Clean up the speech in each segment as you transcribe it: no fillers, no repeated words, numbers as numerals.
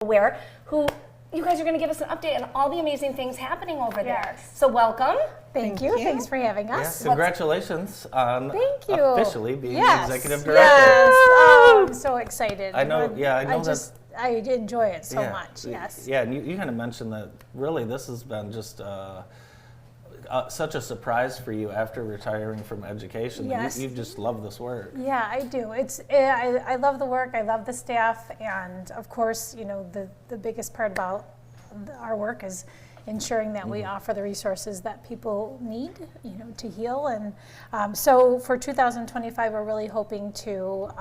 Aware, who you guys are going to give us an update on all the amazing things happening over there. So welcome. Thank you. Thanks for having us. Yeah, congratulations on officially being the executive director. Yes. Oh, I'm so excited. I know. I enjoy it so much. Yes. Yeah, and you kind of mentioned that really this has been just such a surprise for you after retiring from education. Yes. You just love this work. Yeah, I do. I love the work. I love the staff, and of course, the biggest part about our work is ensuring that we offer the resources that people need, to heal. And so for 2025, we're really hoping to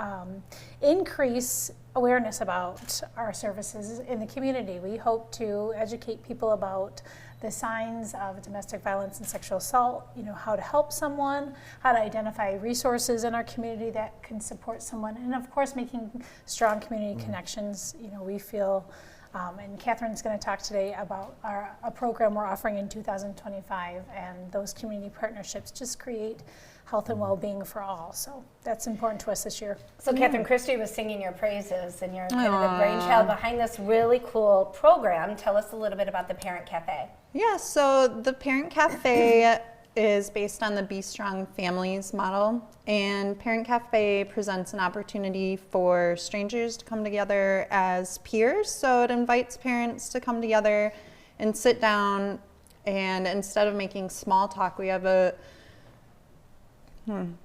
increase awareness about our services in the community. We hope to educate people about the signs of domestic violence and sexual assault, how to help someone, how to identify resources in our community that can support someone, and of course making strong community connections. We feel, and Catherine's going to talk today about a program we're offering in 2025, and those community partnerships just create health and well-being for all. So that's important to us this year. So Katherine, Christi was singing your praises, and you're kind of the brainchild behind this really cool program. Tell us a little bit about the Parent Cafe. Yeah, so the Parent Cafe is based on the Be Strong Families model, and Parent Cafe presents an opportunity for strangers to come together as peers. So it invites parents to come together and sit down, and instead of making small talk, we have a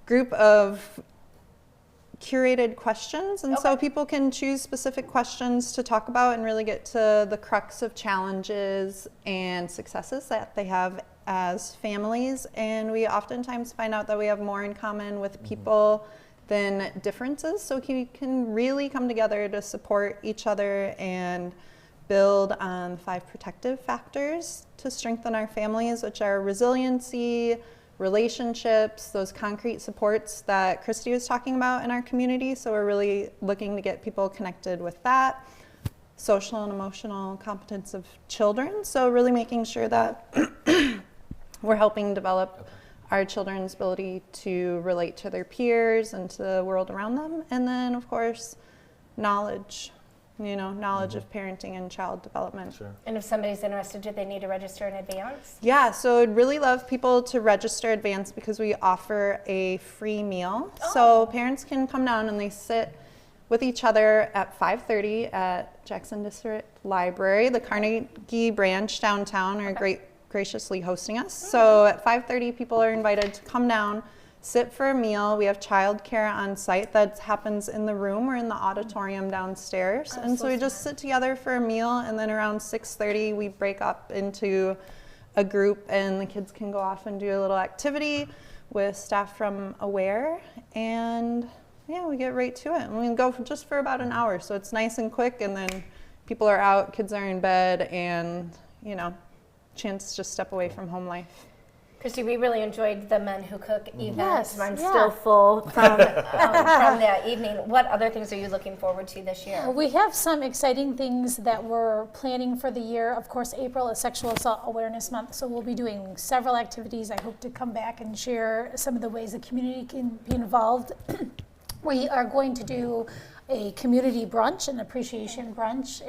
group of curated questions, and so people can choose specific questions to talk about and really get to the crux of challenges and successes that they have as families. And we oftentimes find out that we have more in common with people than differences, so we can really come together to support each other and build on 5 protective factors to strengthen our families, which are resiliency, relationships, those concrete supports that Christi was talking about in our community. So we're really looking to get people connected with that. Social and emotional competence of children. So really making sure that we're helping develop our children's ability to relate to their peers and to the world around them. And then, of course, knowledge. Knowledge of parenting and child development. Sure. And if somebody's interested, do they need to register in advance? Yeah, so I'd really love people to register advance because we offer a free meal. So parents can come down and they sit with each other at 5:30 at Jackson District Library. The Carnegie branch downtown are graciously hosting us. So at 5:30, people are invited to come down, sit for a meal. We have childcare on site that happens in the room or in the auditorium downstairs. And so we just sit together for a meal, and then around 6:30 we break up into a group, and the kids can go off and do a little activity with staff from Aware, and we get right to it. And we go just for about an hour, so it's nice and quick, and then people are out, kids are in bed, and chance to just step away from home life. Christi, we really enjoyed the Men Who Cook event. Yes, I'm still full from that evening. What other things are you looking forward to this year? We have some exciting things that we're planning for the year. Of course, April is Sexual Assault Awareness Month, so we'll be doing several activities. I hope to come back and share some of the ways the community can be involved. We are going to do a community brunch, an appreciation brunch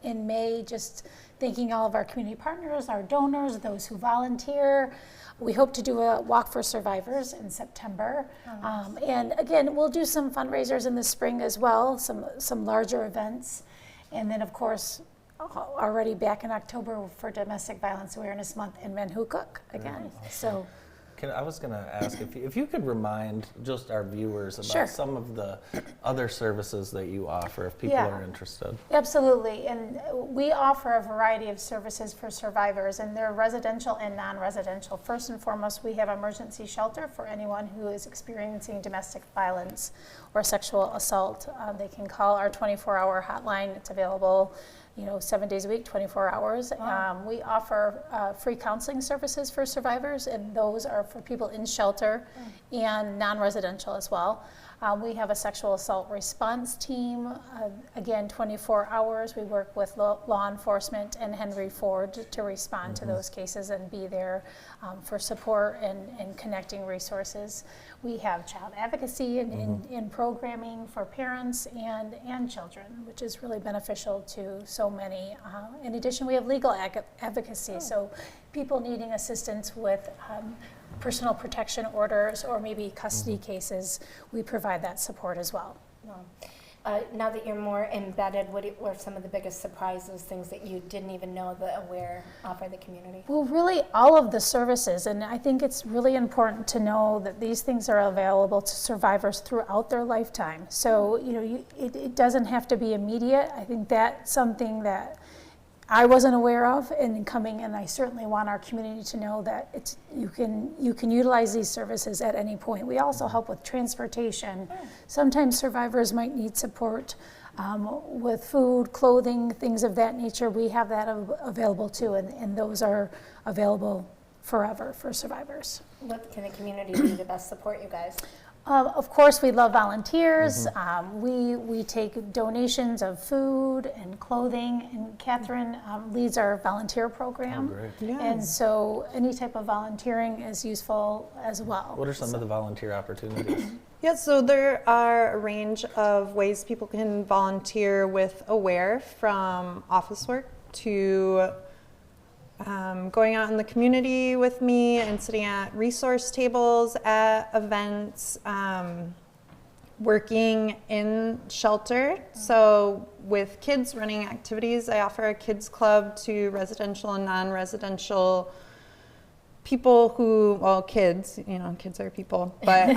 in May, just thanking all of our community partners, our donors, those who volunteer. We hope to do a Walk for Survivors in September. And again, we'll do some fundraisers in the spring as well, some larger events. And then, of course, already back in October for Domestic Violence Awareness Month and Men Who Cook again. So. I was going to ask if you could remind just our viewers about some of the other services that you offer if people are interested. Absolutely, and we offer a variety of services for survivors, and they're residential and non-residential. First and foremost, we have emergency shelter for anyone who is experiencing domestic violence or sexual assault. They can call our 24-hour hotline. It's available 7 days a week, 24 hours. We offer free counseling services for survivors, and those are for people in shelter and non-residential as well. We have a sexual assault response team, again, 24 hours. We work with law enforcement and Henry Ford to respond to those cases and be there for support and connecting resources. We have child advocacy in programming for parents and children, which is really beneficial to so many. In addition, we have legal advocacy, so people needing assistance with personal protection orders or maybe custody cases, we provide that support as well. Now that you're more embedded, what were some of the biggest surprises, things that you didn't even know that Aware offer the community? Well, really all of the services, and I think it's really important to know that these things are available to survivors throughout their lifetime. So, it doesn't have to be immediate. I think that's something that I wasn't aware of, and coming in, I certainly want our community to know that you can utilize these services at any point. We also help with transportation. Sometimes survivors might need support with food, clothing, things of that nature. We have that available too, and those are available forever for survivors. What can the community do to best support you guys? Of course, we love volunteers. We take donations of food and clothing, and Katherine leads our volunteer program. Great. Yes. And so any type of volunteering is useful as well. What are some of the volunteer opportunities? Yeah, so there are a range of ways people can volunteer with Aware, from office work to going out in the community with me and sitting at resource tables at events, working in shelter. So with kids running activities, I offer a kids club to residential and non-residential people kids are people, but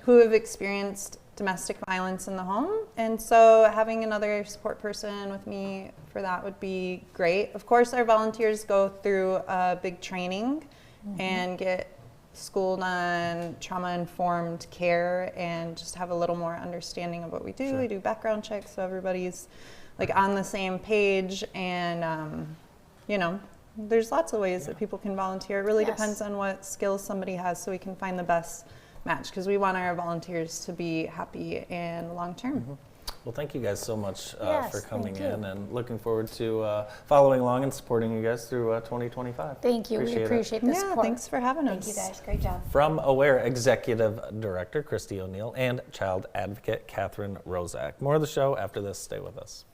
who have experienced domestic violence in the home. And so having another support person with me for that would be great. Of course, our volunteers go through a big training and get schooled on trauma-informed care and just have a little more understanding of what we do. Sure. We do background checks so everybody's like on the same page, and there's lots of ways that people can volunteer. It really depends on what skills somebody has, so we can find the best match, because we want our volunteers to be happy and long-term. Well, thank you guys so much Yes, for coming thank you. in, and looking forward to following along and supporting you guys through 2025. Thank you. We appreciate the Yeah, support. thanks for having us. Thank you guys, great job. From Aware Executive Director Christi O'Neill and Child Advocate Katherine Wrozek. More of the show after this. Stay with us.